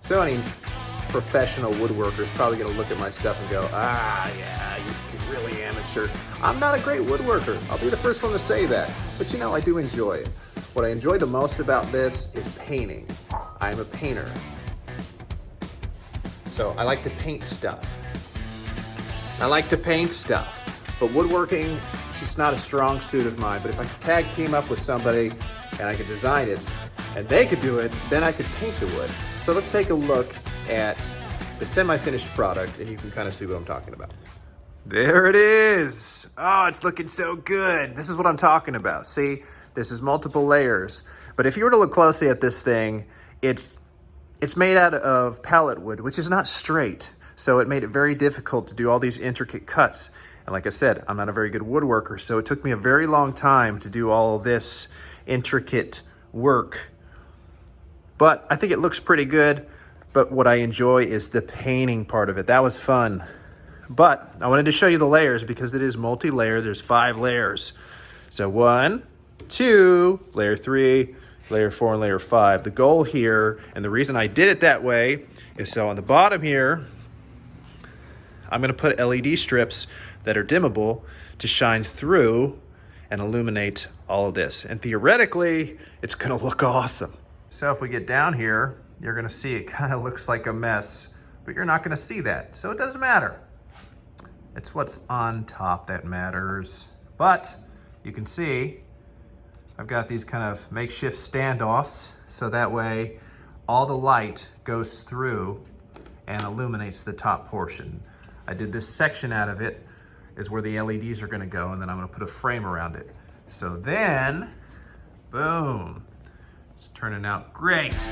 So any professional woodworker is probably gonna look at my stuff and go, ah, yeah, he's really amateur. I'm not a great woodworker. I'll be the first one to say that. But you know, I do enjoy it. What I enjoy the most about this is painting. I'm a painter. So I like to paint stuff. But woodworking, it's just not a strong suit of mine. But if I could tag team up with somebody and I could design it and they could do it, then I could paint the wood. So let's take a look at the semi-finished product and you can kind of see what I'm talking about. There it is. Oh, it's looking so good. This is what I'm talking about. See, this is multiple layers. But if you were to look closely at this thing, it's made out of pallet wood, which is not straight. So it made it very difficult to do all these intricate cuts. And like I said, I'm not a very good woodworker, so it took me a very long time to do all this intricate work. But I think it looks pretty good. But what I enjoy is the painting part of it. That was fun. But I wanted to show you the layers because it is multi-layer. There's 5 layers. So 1, 2, layer 3, layer 4, and layer 5. The goal here, and the reason I did it that way, is so on the bottom here, I'm gonna put LED strips that are dimmable to shine through and illuminate all of this. And theoretically, it's gonna look awesome. So if we get down here, you're gonna see it kind of looks like a mess, but you're not gonna see that, so it doesn't matter. It's what's on top that matters. But you can see, I've got these kind of makeshift standoffs, so that way all the light goes through and illuminates the top portion. I did this section out of it, is where the LEDs are gonna go, and then I'm gonna put a frame around it. So then, boom, it's turning out great.